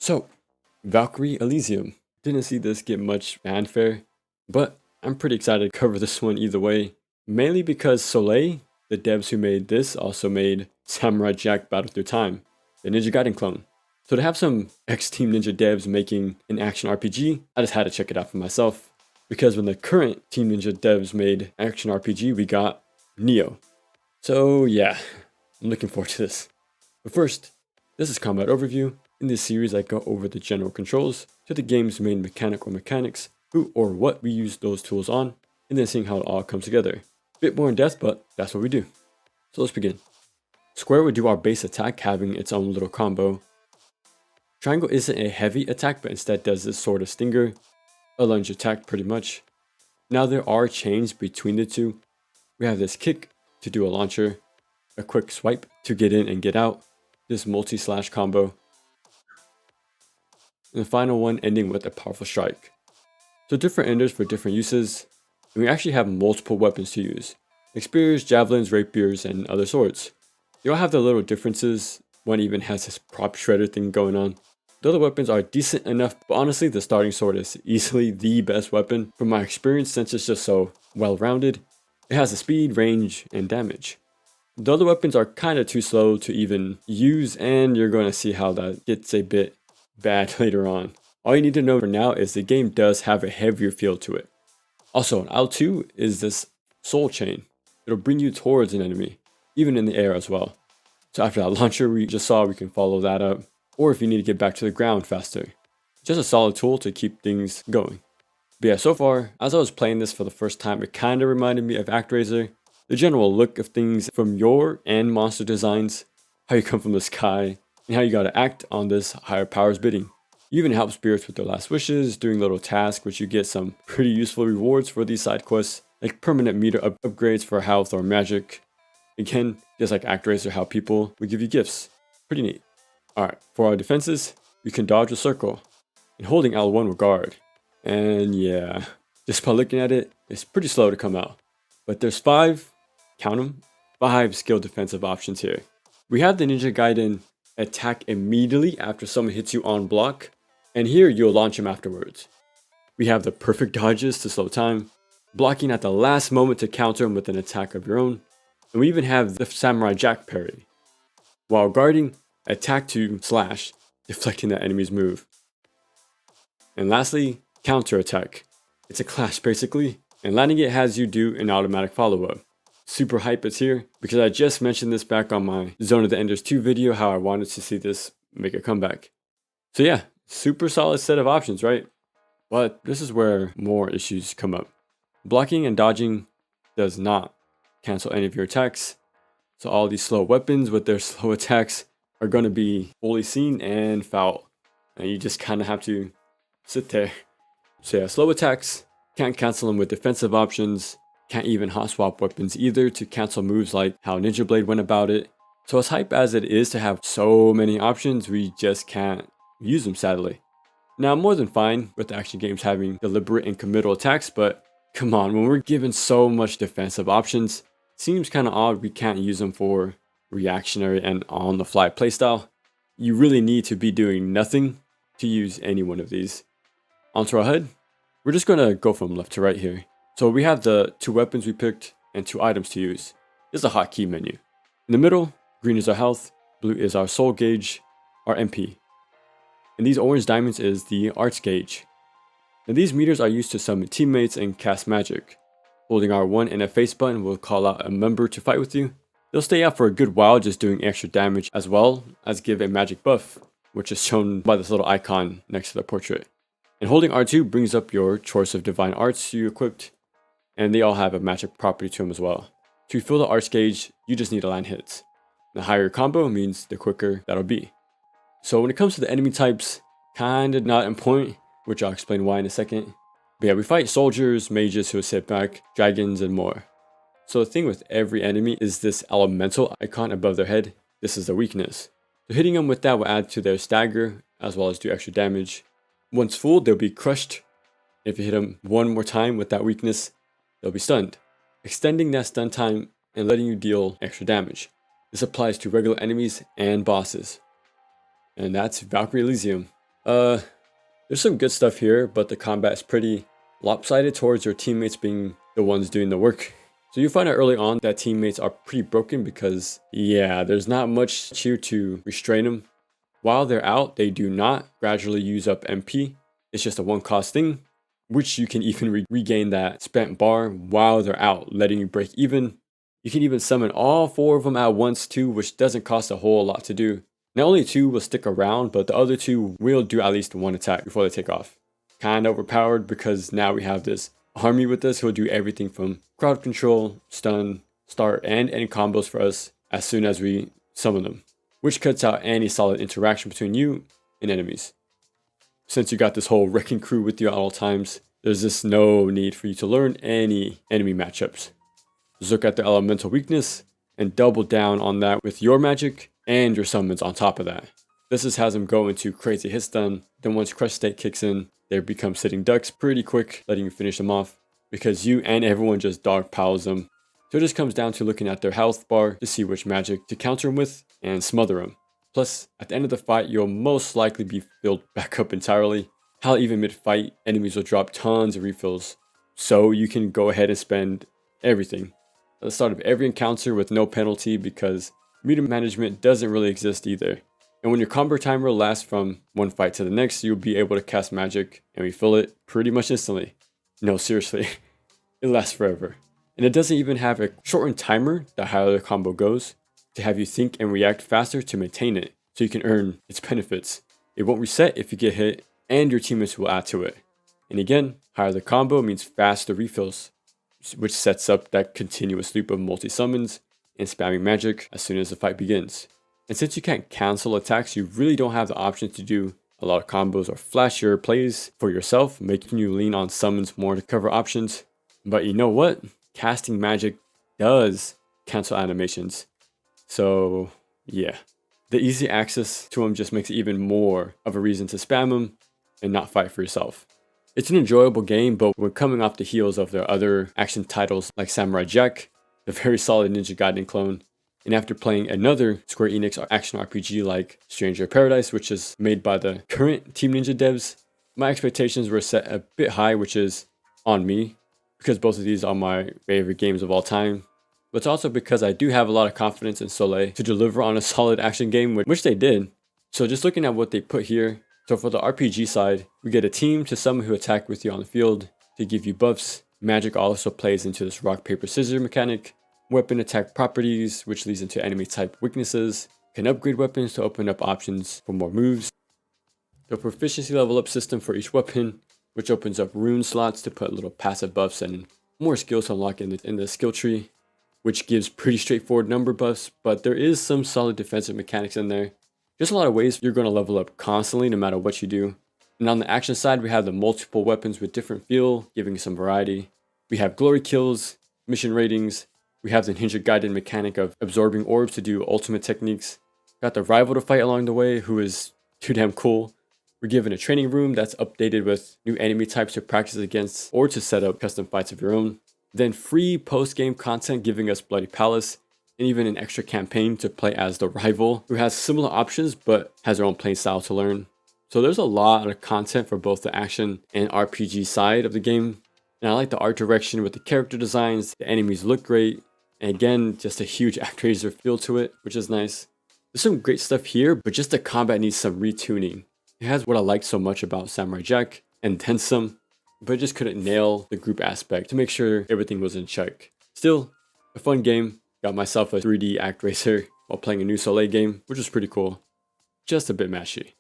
So, Valkyrie Elysium. Didn't see this get much fanfare, but I'm pretty excited to cover this one either way. Mainly because Soleil, the devs who made this, also made Samurai Jack Battle Through Time, the Ninja Gaiden clone. So to have some ex-Team Ninja devs making an action RPG, I just had to check it out for myself. Because when the current Team Ninja devs made action RPG, we got Neo. So yeah, I'm looking forward to this. But first, this is Combat Overview. In this series, I go over the general controls to the game's main mechanic or mechanics, who or what we use those tools on, and then seeing how it all comes together. Bit more in depth, but that's what we do. So let's begin. Square would do our base attack, having its own little combo. Triangle isn't a heavy attack, but instead does this sort of stinger, a lunge attack pretty much. Now there are chains between the two. We have this kick to do a launcher, a quick swipe to get in and get out, this multi-slash combo, and the final one ending with a powerful strike. So different enders for different uses, and we actually have multiple weapons to use, like spears, javelins, rapiers, and other swords. They all have their little differences. One even has this prop shredder thing going on. The other weapons are decent enough, but honestly the starting sword is easily the best weapon from my experience since it's just so well rounded. It has the speed, range, and damage. The other weapons are kind of too slow to even use, and you're going to see how that gets a bit bad later on. All you need to know for now is the game does have a heavier feel to it. Also, an L2 is this soul chain. It'll bring you towards an enemy, even in the air as well. So after that launcher we just saw, we can follow that up, or if you need to get back to the ground faster. Just a solid tool to keep things going. But yeah, so far, as I was playing this for the first time, it kind of reminded me of ActRaiser. The general look of things from your and monster designs, how you come from the sky, and how you gotta act on this higher power's bidding. You even help spirits with their last wishes, doing little tasks which you get some pretty useful rewards for these side quests, like permanent meter upgrades for health or magic. Again, just like ActRaiser, how people would give you gifts. Pretty neat. Alright, for our defenses, we can dodge a circle, and holding L1 will guard. And yeah, just by looking at it, it's pretty slow to come out. But there's 5, count them, 5 skill defensive options here. We have the Ninja Gaiden attack immediately after someone hits you on block, and here you'll launch him afterwards. We have the perfect dodges to slow time, blocking at the last moment to counter him with an attack of your own, and we even have the Samurai Jack parry. While guarding, attack to slash, deflecting that enemy's move. And lastly, counter attack. It's a clash basically, and landing it has you do an automatic follow-up. Super hype it's here, because I just mentioned this back on my Zone of the Enders 2 video, how I wanted to see this make a comeback. So yeah, super solid set of options, right? But this is where more issues come up. Blocking and dodging does not cancel any of your attacks, so all these slow weapons with their slow attacks are going to be fully seen and foul, and you just kind of have to sit there. So yeah, slow attacks, can't cancel them with defensive options, can't even hot swap weapons either to cancel moves like how Ninja Blade went about it. So as hype as it is to have so many options, we just can't use them sadly. Now I'm more than fine with action games having deliberate and committal attacks, but come on, when we're given so much defensive options, seems kind of odd we can't use them for reactionary and on the fly playstyle. You really need to be doing nothing to use any one of these. Onto our HUD, we're just gonna go from left to right here. So we have the 2 weapons we picked and 2 items to use. This is a hotkey menu. In the middle, green is our health, blue is our soul gauge, our MP. And these orange diamonds is the arts gauge. Now these meters are used to summon teammates and cast magic. Holding R1 and a face button will call out a member to fight with you. They'll stay out for a good while just doing extra damage, as well as give a magic buff, which is shown by this little icon next to the portrait. And holding R2 brings up your choice of divine arts you equipped, and they all have a magic property to them as well. To fill the arts gauge, you just need to land hits. The higher your combo means the quicker that'll be. So when it comes to the enemy types, kinda not in point, which I'll explain why in a second. But yeah, we fight soldiers, mages who sit back, dragons, and more. So the thing with every enemy is this elemental icon above their head. This is their weakness. So hitting them with that will add to their stagger, as well as do extra damage. Once full, they'll be crushed. If you hit them one more time with that weakness, they'll be stunned, extending that stun time and letting you deal extra damage. This applies to regular enemies and bosses. And that's Valkyrie Elysium. Uh, there's some good stuff here, but the combat is pretty lopsided towards your teammates being the ones doing the work. So you find out early on that teammates are pretty broken because, yeah, there's not much here to restrain them. While they're out, they do not gradually use up MP. It's just a one-cost thing, which you can even regain that spent bar while they're out, letting you break even. You can even summon all 4 of them at once too, which doesn't cost a whole lot to do. Not only 2 will stick around, but the other 2 will do at least 1 attack before they take off. Kinda overpowered because now we have this army with us who will do everything from crowd control, stun, start, and end combos for us as soon as we summon them, which cuts out any solid interaction between you and enemies. Since you got this whole wrecking crew with you at all times, there's just no need for you to learn any enemy matchups. Just look at the elemental weakness and double down on that with your magic and your summons on top of that. This just has them go into crazy hit stun. Then once crush state kicks in, they become sitting ducks pretty quick, letting you finish them off because you and everyone just dog piles them. So it just comes down to looking at their health bar to see which magic to counter them with and smother them. Plus, at the end of the fight, you'll most likely be filled back up entirely. Hell, even mid-fight, enemies will drop tons of refills. So you can go ahead and spend everything at the start of every encounter with no penalty because meter management doesn't really exist either. And when your combo timer lasts from one fight to the next, you'll be able to cast magic and refill it pretty much instantly. No, seriously, it lasts forever. And it doesn't even have a shortened timer the higher the combo goes to have you think and react faster to maintain it so you can earn its benefits. It won't reset if you get hit and your teammates will add to it. And again, higher the combo means faster refills, which sets up that continuous loop of multi-summons and spamming magic as soon as the fight begins. And since you can't cancel attacks, you really don't have the option to do a lot of combos or flashier plays for yourself, making you lean on summons more to cover options. But you know what? Casting magic does cancel animations. So yeah, the easy access to them just makes it even more of a reason to spam them and not fight for yourself. It's an enjoyable game, but we're coming off the heels of their other action titles like Samurai Jack, the very solid Ninja Gaiden clone, and after playing another Square Enix action RPG like Stranger Paradise, which is made by the current Team Ninja devs, my expectations were set a bit high, which is on me, because both of these are my favorite games of all time. But it's also because I do have a lot of confidence in Soleil to deliver on a solid action game, which they did. So just looking at what they put here, so for the RPG side, we get a team to summon who attack with you on the field to give you buffs. Magic also plays into this rock, paper, scissors mechanic. Weapon attack properties, which leads into enemy type weaknesses. Can upgrade weapons to open up options for more moves. The proficiency level up system for each weapon, which opens up rune slots to put little passive buffs and more skills to unlock in the skill tree, which gives pretty straightforward number buffs, but there is some solid defensive mechanics in there. Just a lot of ways you're going to level up constantly no matter what you do. And on the action side, we have the multiple weapons with different feel, giving some variety. We have glory kills, mission ratings. We have the Ninja Gaiden mechanic of absorbing orbs to do ultimate techniques. Got the rival to fight along the way, who is too damn cool. We're given a training room that's updated with new enemy types to practice against or to set up custom fights of your own. Then free post-game content giving us Bloody Palace, and even an extra campaign to play as the rival, who has similar options but has their own playstyle to learn. So there's a lot of content for both the action and RPG side of the game. And I like the art direction with the character designs, the enemies look great, and again, just a huge ActRaiser feel to it, which is nice. There's some great stuff here, but just the combat needs some retuning. It has what I liked so much about Samurai Jack, and then some, but it just couldn't nail the group aspect to make sure everything was in check. Still, a fun game. Got myself a 3D ActRaiser while playing a new Soleil game, which was pretty cool. Just a bit mashy.